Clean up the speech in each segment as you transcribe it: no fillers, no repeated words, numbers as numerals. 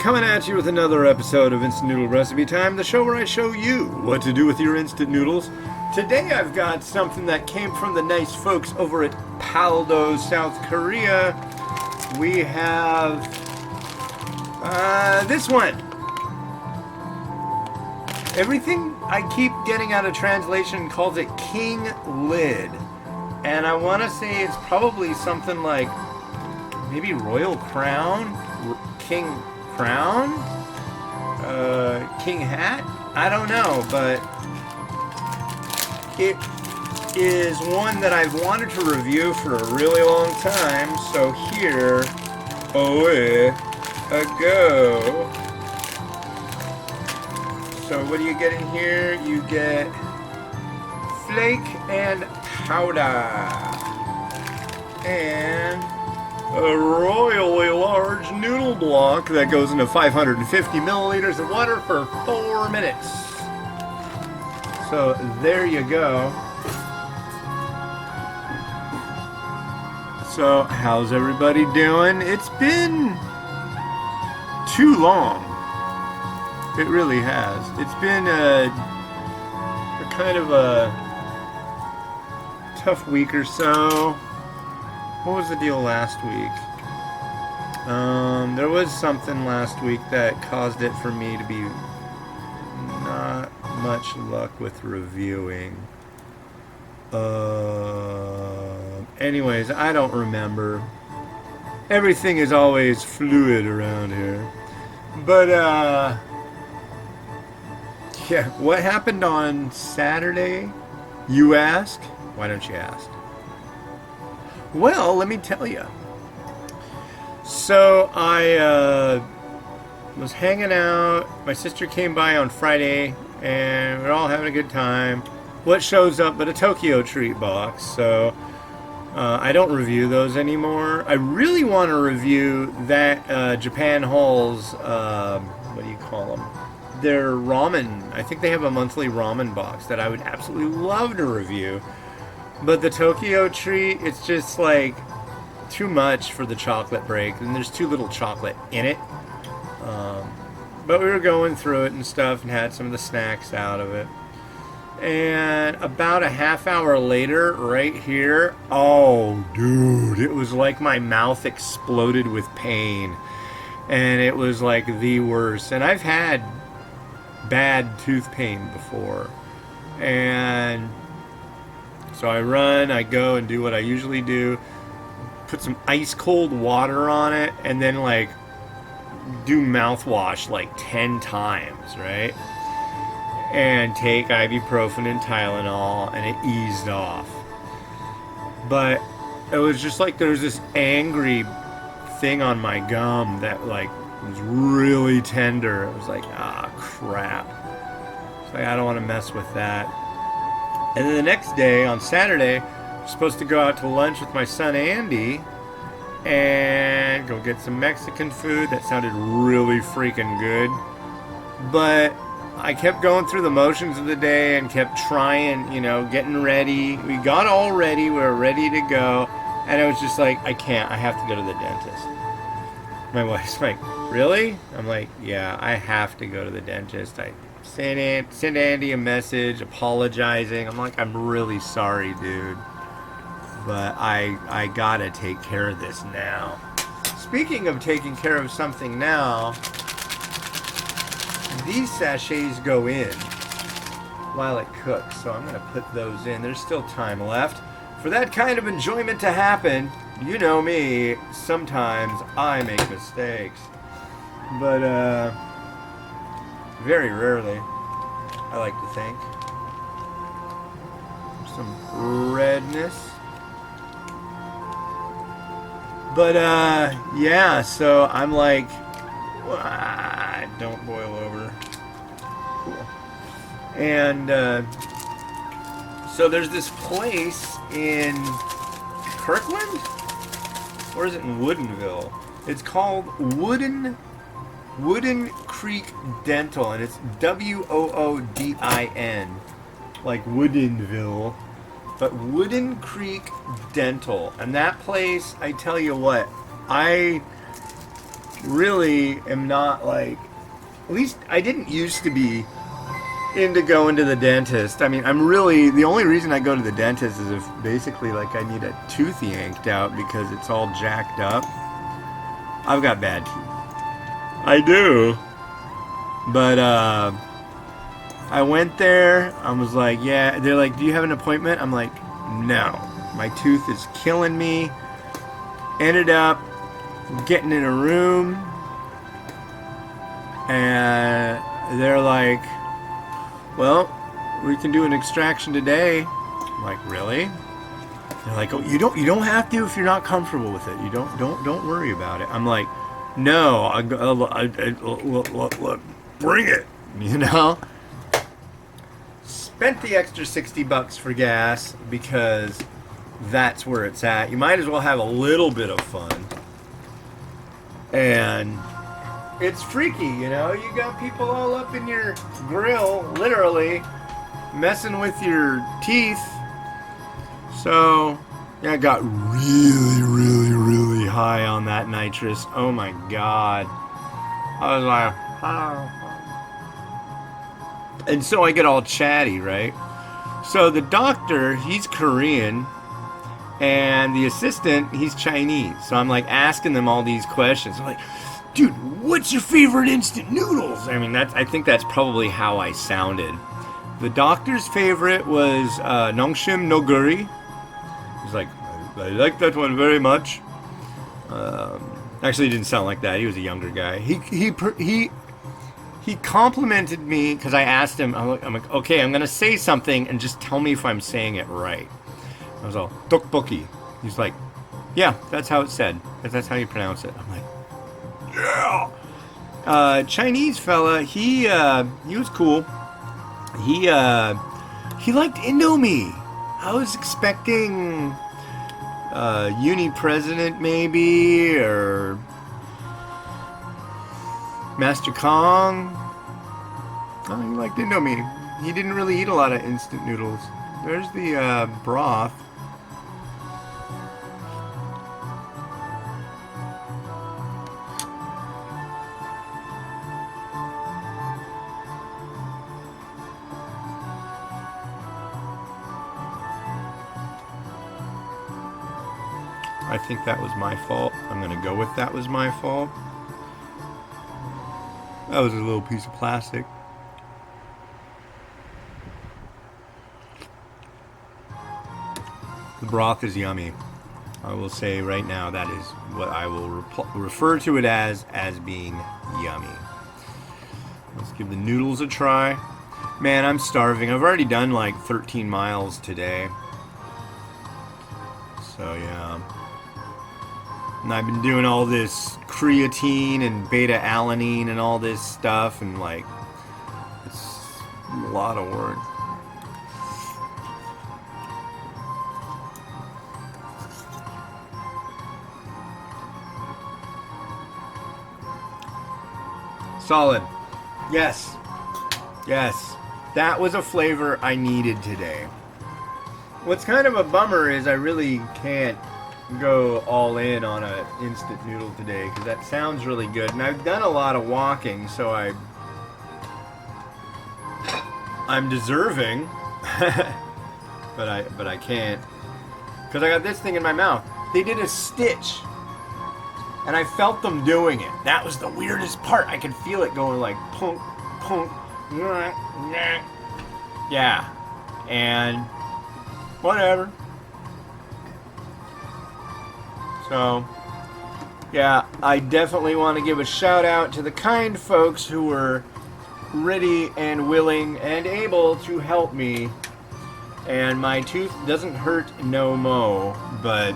coming at you with another episode of Instant Noodle Recipe Time, the show where I show you what to do with your instant noodles. Today I've got something that came from the nice folks over at Paldo, South Korea. We have this one. Everything I keep getting out of translation calls it King Lid. And I want to say it's probably something like maybe Royal Crown? King Crown? King Hat? I don't know, but it is one that I've wanted to review for a really long time, so here I go. So what do you get in here? You get flake and powder and a royally large noodle block that goes into 550 milliliters of water for 4 minutes. So there you go. So how's everybody doing? It's been too long. It really has. It's been a kind of a tough week or so. What was the deal last week? There was something last week that caused it for me to be not much luck with reviewing. Anyways, I don't remember. Everything is always fluid around here. But, yeah, what happened on Saturday, you ask? Why don't you ask? Well, let me tell you. So I was hanging out. My sister came by on Friday, and we're all having a good time. What shows up but a Tokyo treat box? So I don't review those anymore. I really want to review that Japan Hall's, what do you call them? Their ramen. I think they have a monthly ramen box that I would absolutely love to review. But the Tokyo treat, it's just like too much for the chocolate break, and there's too little chocolate in it. But we were going through it and stuff and had some of the snacks out of it. And about a half hour later, right here, oh dude, it was like my mouth exploded with pain. And it was like the worst. And I've had bad tooth pain before. And so I go and do what I usually do, put some ice cold water on it, and then like do mouthwash like 10 times, right? And take ibuprofen and Tylenol, and it eased off. But it was just like there was this angry thing on my gum that like was really tender. It was like, ah, crap. It's like, I don't want to mess with that. And then the next day, on Saturday, I was supposed to go out to lunch with my son Andy and go get some Mexican food. That sounded really freaking good. But I kept going through the motions of the day and kept trying, getting ready. We got all ready. We were ready to go. And it was just like, I can't. I have to go to the dentist. My wife's like, really? I'm like, yeah, I have to go to the dentist. I sent Andy a message apologizing. I'm like, I'm really sorry, dude. But I gotta take care of this now. Speaking of taking care of something now, these sachets go in while it cooks. So I'm gonna put those in. There's still time left for that kind of enjoyment to happen. You know me, sometimes I make mistakes. But, very rarely, I like to think. Some redness. But, yeah, so I'm like, don't boil over. Cool. And, so there's this place in Kirkland? Or is it in Woodinville? It's called Wooden Creek Dental, and it's Woodin, like Woodinville, but Wooden Creek Dental. And that place, I tell you what, really am not like, at least I didn't used to be into going to the dentist. I mean, I'm really, the only reason I go to the dentist is if basically like I need a tooth yanked out because it's all jacked up. I've got bad teeth. I do. But I went there. I was like, yeah. They're like, do you have an appointment? I'm like, no. My tooth is killing me. Ended up getting in a room. And they're like, well, we can do an extraction today. I'm like, really? They're like, oh, you don't have to if you're not comfortable with it. You don't worry about it. I'm like, no, bring it. You know. Spent the extra $60 for gas because that's where it's at. You might as well have a little bit of fun. And it's freaky, you know. You got people all up in your grill, literally, messing with your teeth. So, yeah, I got really high on that nitrous. Oh my god. I was like, oh. And so I get all chatty, right? So the doctor, he's Korean, and the assistant, he's Chinese. So I'm like asking them all these questions. I'm like, dude, what's your favorite instant noodles? I mean, I think that's probably how I sounded. The doctor's favorite was Nongshim Noguri. He's like, I like that one very much. Actually, he didn't sound like that. He was a younger guy. He complimented me because I asked him. I'm like, okay, I'm gonna say something and just tell me if I'm saying it right. I was all tteokbokki. He's like, yeah, that's how it's said. That's how you pronounce it. I'm like, yeah. Chinese fella. He was cool. He liked Indomie. I was expecting uni president maybe, or Master Kong. Oh, he liked Indomie. He didn't really eat a lot of instant noodles. There's the broth. I think that was my fault. I'm gonna go with that was my fault. That was a little piece of plastic. The broth is yummy. I will say right now that is what I will refer to it as being yummy. Let's give the noodles a try. Man, I'm starving. I've already done like 13 miles today. So yeah. And I've been doing all this creatine and beta-alanine and all this stuff, and like, it's a lot of work. Solid. Yes. Yes. That was a flavor I needed today. What's kind of a bummer is I really can't go all in on an instant noodle today because that sounds really good, and I've done a lot of walking, so I'm deserving, but I can't because I got this thing in my mouth. They did a stitch, and I felt them doing it. That was the weirdest part. I could feel it going like punk, punk, yeah, and whatever. So, yeah, I definitely want to give a shout out to the kind folks who were ready and willing and able to help me. And my tooth doesn't hurt no mo, but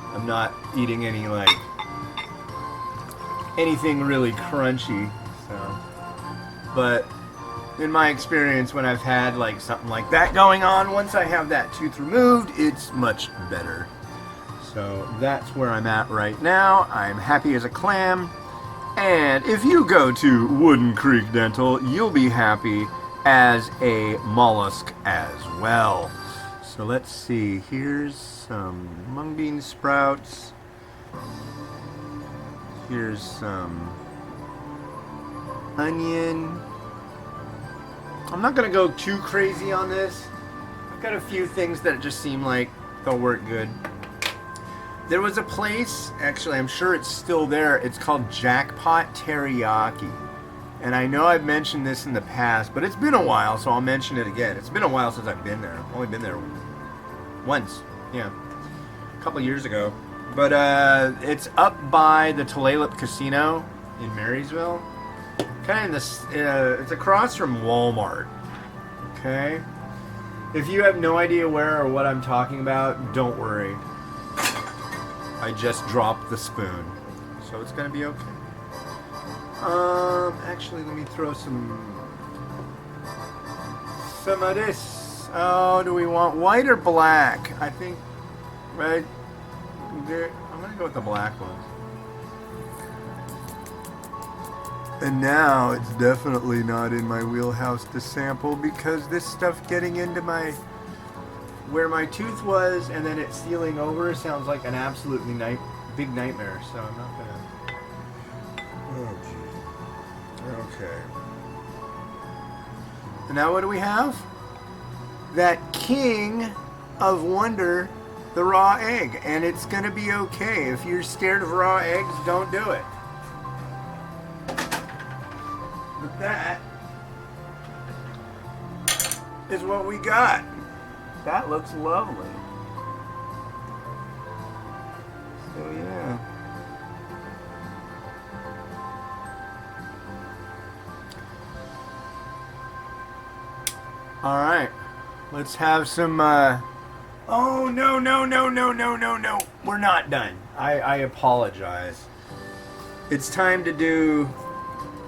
I'm not eating anything really crunchy. So, but in my experience, when I've had like something like that going on, once I have that tooth removed, it's much better. So that's where I'm at right now. I'm happy as a clam. And if you go to Wooden Creek Dental, you'll be happy as a mollusk as well. So let's see. Here's some mung bean sprouts. Here's some onion. I'm not gonna go too crazy on this. I've got a few things that just seem like they'll work good. There was a place, actually I'm sure it's still there, it's called Jackpot Teriyaki. And I know I've mentioned this in the past, but it's been a while, so I'll mention it again. It's been a while since I've been there. I've only been there once, yeah, a couple years ago. But it's up by the Tulalip Casino in Marysville. Kind of in this, it's across from Walmart. Okay? If you have no idea where or what I'm talking about, don't worry. I just dropped the spoon, so it's gonna be okay. Actually, let me throw some of this. Oh, do we want white or black? I think, right? I'm gonna go with the black one. And now it's definitely not in my wheelhouse to sample because this stuff getting into where my tooth was and then it sealing over sounds like an absolutely big nightmare. So I'm not gonna. Oh gee. Okay. And now what do we have? That king of wonder, the raw egg, and it's gonna be okay. If you're scared of raw eggs, don't do it. But that is what we got. That looks lovely. So yeah. All right. Let's have some oh no. We're not done. I apologize. It's time to do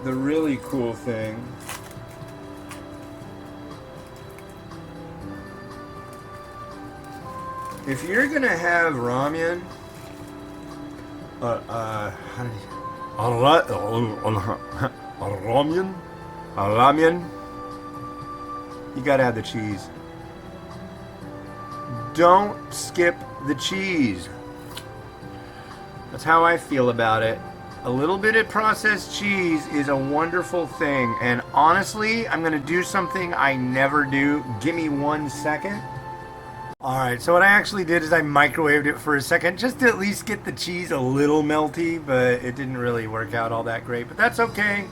the really cool thing. If you're gonna have Ramyun, Ramyun, you gotta have the cheese. Don't skip the cheese. That's how I feel about it. A little bit of processed cheese is a wonderful thing, and honestly, I'm gonna do something I never do. Give me 1 second. Alright, so what I actually did is I microwaved it for a second just to at least get the cheese a little melty, but it didn't really work out all that great, but that's okay.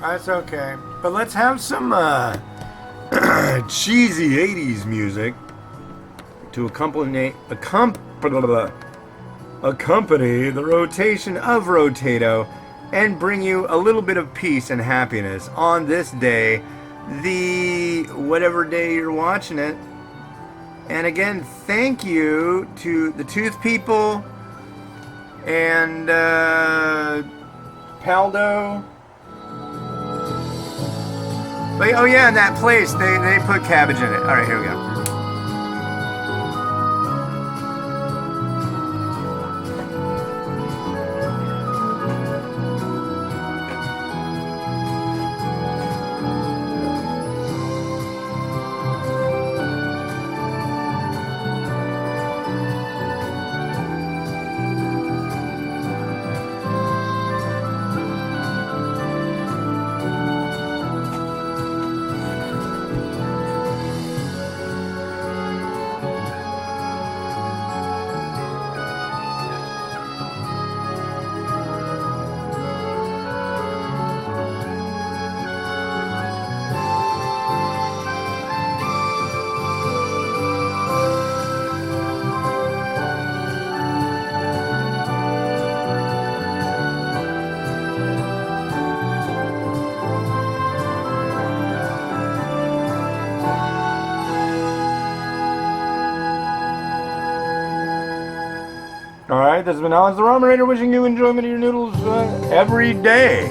That's okay. But let's have some cheesy 80s music to accompany the rotation of Rotato and bring you a little bit of peace and happiness on this day, the whatever day you're watching it. And again, thank you to the Tooth People and Paldo. But, oh yeah, in that place they put cabbage in it. All right, here we go. Alright, this has been Alex the Ramen Raider wishing you enjoyment of your noodles every day.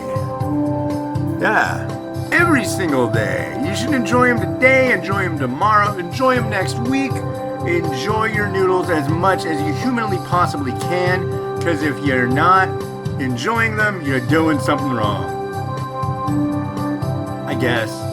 Yeah, every single day. You should enjoy them today, enjoy them tomorrow, enjoy them next week. Enjoy your noodles as much as you humanly possibly can, because if you're not enjoying them, you're doing something wrong. I guess.